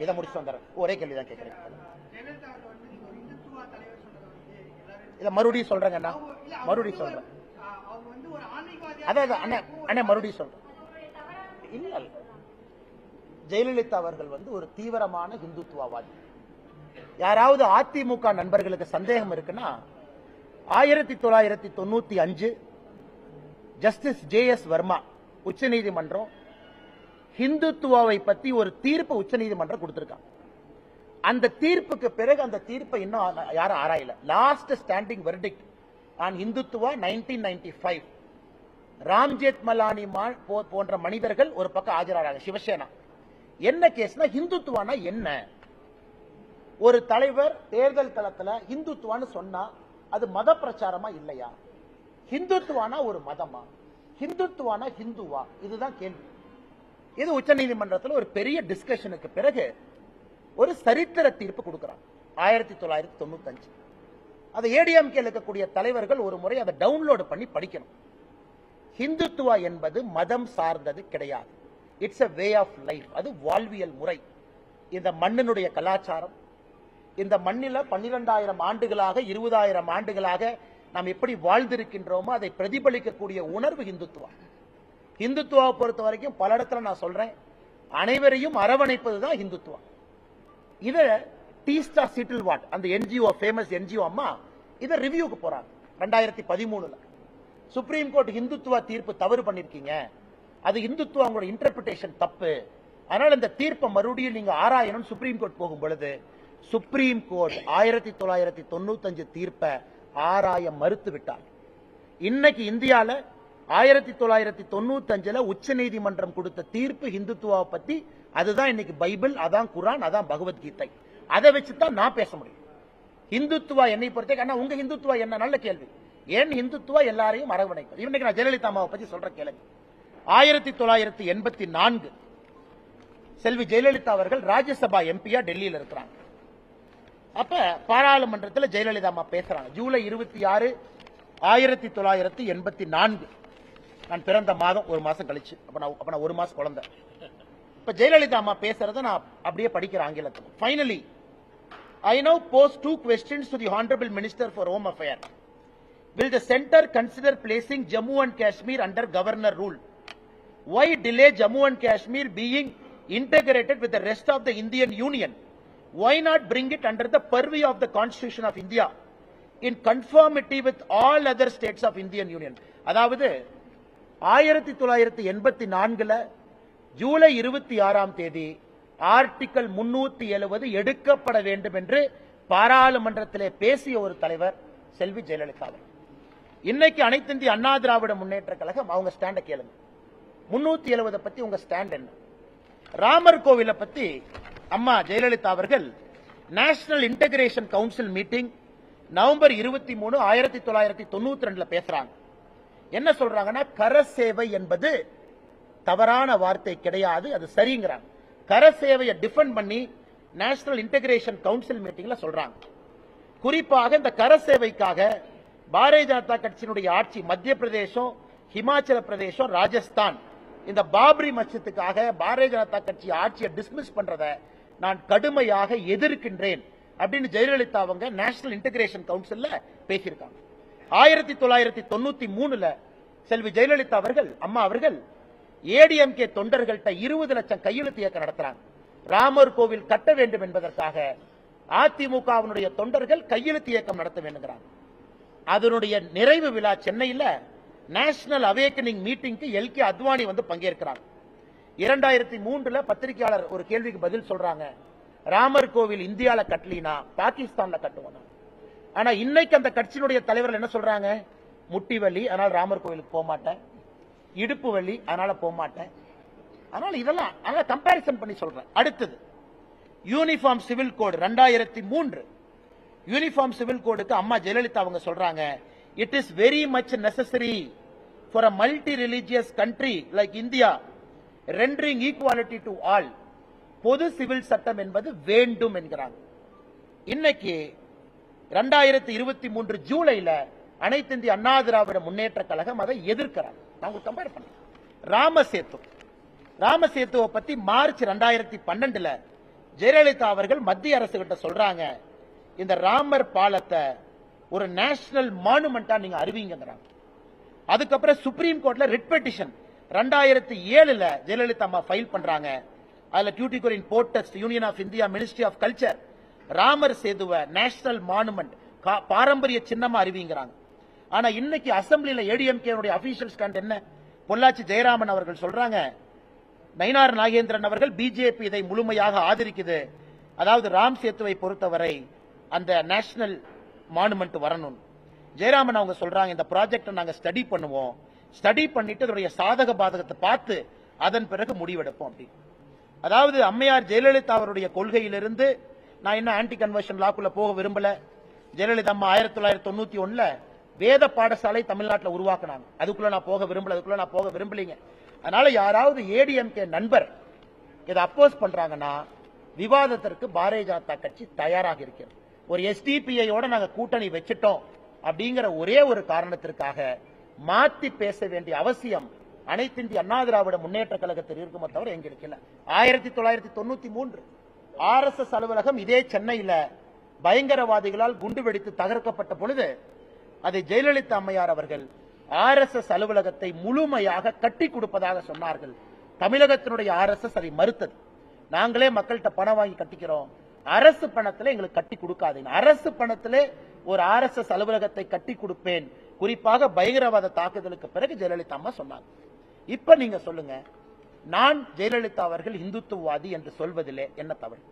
இதை முடிச்சு வந்துடுறேன். ஒரே கேள்விதான் கேட்கிறேன். இல்ல மறுபடியும் சொல்றேங்கண்ணா, மறுபடியும் சொல்றேன். அதான் அண்ணா மறுபடியும் சொல்றேன். இல்ல ஜெயலலிதா அவர்கள் ஒரு தீவிரமான இந்துத்துவவாதி. யாராவது அதிமுக நண்பர்களுக்கு சந்தேகம் இருக்குன்னா 1995 ஜஸ்டிஸ் ஜே.எஸ். வர்மா உச்சநீதிமன்றம் இந்துத்துவாவை பத்தி ஒரு தீர்ப்பு உச்சநீதிமன்றம் கொடுத்திருக்காங்க. அந்த தீர்ப்புக்கு பிறகு அந்த தீர்ப்பை இன்னும் யாரும் ஆராயல. Last standing verdict on Hindutva 1995. Ram Jethmalani போன்ற மனிதர்கள் ஒரு பக்கம் ஆஜராகிறாங்க. சிவசேனா என்ன கேஸ்னா, இந்துத்துவானா என்ன? ஒரு தலைவர் தேர்தல் களத்துல இந்துத்துவான்னு சொன்னா அது மத பிரச்சாரமா இல்லையா? இந்துத்துவானா ஒரு மதமா? இந்துத்துவானா ஹிந்துவா? இதுதான் கேள்வி. இது உச்சநீதிமன்றத்தில் ஒரு பெரிய டிஸ்கஷனுக்கு பிறகு ஒரு சரித்திர தீர்ப்பு கொடுக்கிறாங்க 1995. அதை ஏடிஎம்கே இருக்கக்கூடிய தலைவர்கள் ஒரு முறை அதை டவுன்லோடு பண்ணி படிக்கணும். ஹிந்துத்துவா என்பது மதம் சார்ந்தது கிடையாது. It's a way of life. அது வாழ்வியல் முறை. இந்த மண்ணினுடைய கலாச்சாரம், இந்த மண்ணில 12,000 ஆண்டுகளாக 20,000 ஆண்டுகளாக நாம் எப்படி வாழ்ந்திருக்கின்றோமோ அதை பிரதிபலிக்கக்கூடிய உணர்வு இந்துத்துவா. இந்துத்துவா பொறுத்த வரைக்கும் பல இடத்துல நான் சொல்றேன், அனைவரையும் அரவணைப்பதுதான் இந்துத்துவா. இத டீஸ்டா சிட்டில்வாட் அந்த என்ஜிஓ, ஃபேமஸ் என்ஜிஓ அம்மா இத ரிவ்யூக்கு போறாங்க 2013. சுப்ரீம் கோர்ட் இந்துத்துவா தீர்ப்பு தவறு பண்ணிருக்கீங்க, அது இந்துத்துவா உங்களோட இன்டர்பிரேஷன் தப்பு, அதனால இந்த தீர்ப்பை மறுபடியும் நீங்க ஆராயணும் சுப்ரீம் கோர்ட் போகும் பொழுது சுப்ரீம் கோர்ட் 1995 தீர்ப்பை ஆராய மறுத்து விட்டார். இன்னைக்கு இந்தியால 1995 உச்ச நீதிமன்றம் கொடுத்த தீர்ப்பு இந்துத்துவாவை பத்தி, அதுதான் இன்னைக்கு பைபிள், அதான் குரான், அதான் பகவத்கீதை. அதை வச்சுதான் நான் பேச முடியும். இந்துத்துவா என்னை பொறுத்த உங்க இந்துத்துவா என்ன? நல்ல கேள்வி. ஏன் இந்துத்துவா எல்லாரையும் அரவணைக்கும். இன்னைக்கு நான் ஜெயலலிதா அம்மாவை பத்தி சொல்ற கேள்வி. 1984 செல்வி ஜெயலலிதா அவர்கள் ராஜ்யசபா எம்பியா டெல்லியில் இருக்கிறாங்க. அப்ப பாராளுமன்றத்தில் ஜெயலலிதா அம்மா பேசுறாங்க. ஜூலை 26, 1984. நான் பிறந்த மாதம் ஒரு மாசம் கழிச்சு. அப்ப நான் ஒரு மாசம் குழந்தை. இப்ப ஜெயலலிதா அம்மா பேசுறத நான் அப்படியே படிக்கிறேன் ஆங்கிலத்தில். Finally, I now pose 2 questions to the Honorable Minister for Home Affairs. Will the center consider placing Jammu and Kashmir under governor rule? Why delay Jammu and Kashmir being integrated with the rest of the Indian Union? Why not bring it under the purview of the Constitution of India in conformity with all other states of Indian Union? அதாவது 1984 July 26 article 370 எடுக்கப்பட வேண்டும் என்று பாராளுமன்றத்திலே பேசிய ஒரு தலைவர் செல்வி ஜெயலலிதா. இன்னைக்கு அனைத்து இந்திய அண்ணா திராவிட முன்னேற்ற கழகம் அவங்க ஸ்டாண்ட கேளுங்க. 370 பத்தி உங்க ஸ்டாண்ட் என்ன? ராமர் கோவில பத்தி அம்மா ஜெயலலிதா அவர்கள் national integration council meeting November 23, 1992 பேசுறாங்க. என்ன சொல்றாங்கன்னா, கரசேவை என்பது தவறான வார்த்தை கிடையாது, அது சரிங்கிறாங்க. கரசேவையை டிஃபெண்ட் பண்ணி நேஷனல் இன்டகிரேஷன் கவுன்சில் மீட்டிங்ல சொல்றாங்க. குறிப்பாக இந்த கரசேவைக்காக பாரதிய ஜனதா கட்சியினுடைய ஆட்சி மத்திய பிரதேசம், ஹிமாச்சல பிரதேசம், ராஜஸ்தான் இந்த பாபரி மஸ்ஜித்துக்காக பாரதிய ஜனதா கட்சி ஆட்சியை டிஸ்மிஸ் பண்றதை நான் கடுமையாக எதிர்க்கின்றேன் அப்படின்னு ஜெயலலிதா அவங்க நேஷனல் இன்டகிரேஷன் கவுன்சில்ல பேசியிருக்காங்க. 1993 செல்வி ஜெயலலிதா அவர்கள் அம்மா அவர்கள் ஏடிஎம்கே தொண்டர்கள்ட்ட 20 லட்சம் கையெழுத்து இயக்கம் நடத்துறாங்க. ராமர் கோவில் கட்ட வேண்டும் என்பதற்காக அதிமுகவினுடைய தொண்டர்கள் கையெழுத்து இயக்கம் நடத்த வேண்டுங்கிறாங்க. அதனுடைய நிறைவு விழா சென்னையில் நேஷனல் அவேக்கனிங் மீட்டிங்க்கு எல்கே அத்வானி பங்கேற்கிறாங்க. 2003 பத்திரிகையாளர் ஒரு கேள்விக்கு பதில் சொல்றாங்க, ராமர் கோவில் இந்தியால கட்டலினா பாகிஸ்தான்ல கட்டுவோம். ஆனா இன்னைக்கு அந்த கட்சியினுடைய தலைவர்கள் என்ன சொல்றாங்க, முட்டி வலி அதனால ராமர் கோவிலுக்கு போக மாட்டேன், இடுப்பு வலி அதனால போக மாட்டேன். அதனால இதெல்லாம் கம்பேரிசன் பண்ணி சொல்றேன். அடுத்தது uniform civil code 2003 uniform civil கோடுக்கு அம்மா ஜெயலலிதா அவங்க சொல்றாங்க, it is very much necessary for a multi religious country like India rendering equality to all. பொது சிவில் சட்டம் என்பது வேண்டும் என்கிறாங்க. இன்னைக்கு 2023 ஜூலைல அனைத்து இந்திய அண்ணா திராவிட முன்னேற்ற கழகம் அதை எதிர்க்கிறாங்க. நான் கம்பேர் பண்ணேன். ராமசேத்துவை பத்தி மார்ச் 2012 ஜெயலலிதா அவர்கள் மத்திய அரசு கிட்ட சொல்றாங்க, இந்த ராமர் பாலத்தை ஒரு நேஷனல் மானுமெண்டா நீங்க அறிவிங்கிறாங்க. அதுக்கப்புறம் சுப்ரீம் கோர்ட்ல ரிட் பெட்டிஷன் 2007 ஜெயலலிதா அம்மா ஃபைல் பண்றாங்க. அதுல Tuticorin port trust, union of India, ministry of culture Ramar சேதுவை நேஷனல் மானுமெண்ட் பாரம்பரிய சின்னமா அறிவிங்கிறாங்க. ஆனா இன்னைக்கு அசம்பிளில ஏடிஎம்கே அபிஷியல் ஸ்டாண்ட் என்ன? பொள்ளாச்சி ஜெயராமன் அவர்கள் சொல்றாங்க, நயினார் நாகேந்திரன் அவர்கள் பிஜேபி இதை முழுமையாக ஆதரிக்குது. அதாவது ராம் சேத்துவை பொறுத்தவரை அந்த நேஷனல் மானுமெண்ட் வரணும். ஜெயராமன் அவங்க சொல்றாங்க, இந்த ப்ராஜெக்ட் நாங்க ஸ்டடி பண்ணுவோம், ஸ்டடி பண்ணிட்டு அதனுடைய சாதக பாதகத்தை பார்த்து அதன் பிறகு முடிவெடுப்போம் அப்படி. அதாவது அம்மையார் ஜெயலலிதா அவருடைய கொள்கையிலிருந்து நான் இன்னும் ஆன்டி கன்வர்ஷன் லாக்குள்ள போக விரும்பல. ஜெயலலிதா அம்மா 1991 வேத பாடசாலை தமிழ்நாட்டில் உருவாக்குனாங்க. அதுக்குள்ள நான் போக விரும்பலீங்க. அதனால யாராவது ஏடிஎம்கே நண்பர் இதை அப்போஸ் பண்றாங்கன்னா விவாதத்திற்கு பாரதிய ஜனதா கட்சி தயாராக இருக்கிறது. ஒரு எஸ்டிபிஐயோட நாங்க கூட்டணி வச்சிட்டோம் அப்படிங்கிற ஒரே ஒரு காரணத்திற்காக மாத்தி பேச வேண்டிய அவசியம் அனைத்து இந்திய அண்ணா திராவிட முன்னேற்ற கழகத்தில் இருக்குமே தவிர எங்களுக்கு இல்லை. 1993 RSS அலுவலகம் இதே சென்னையில பயங்கரவாதிகளால் குண்டு வெடித்து தகர்க்கப்பட்ட பொழுது அதை ஜெயலலிதா அம்மையார் அவர்கள் RSS அலுவலகத்தை முழுமையாக கட்டி கொடுப்பதாக சொன்னார்கள். தமிழகத்தினுடைய RSS அதை மறுத்தது. நாங்களே மக்கள்கிட்ட பணம் வாங்கி கட்டிக்கிறோம், அரசு பணத்திலே எங்களுக்கு கட்டி கொடுக்காதீங்க. அரசு பணத்திலே ஒரு RSS அலுவலகத்தை கட்டி கொடுப்பேன், குறிப்பாக பயங்கரவாத தாக்குதலுக்கு பிறகு ஜெயலலிதா அம்மா சொன்னாங்க. இப்ப நீங்க சொல்லுங்க, நான் ஜெயலலிதா அவர்கள் இந்துத்துவவாதி என்று சொல்வதிலே என்ன தவறு?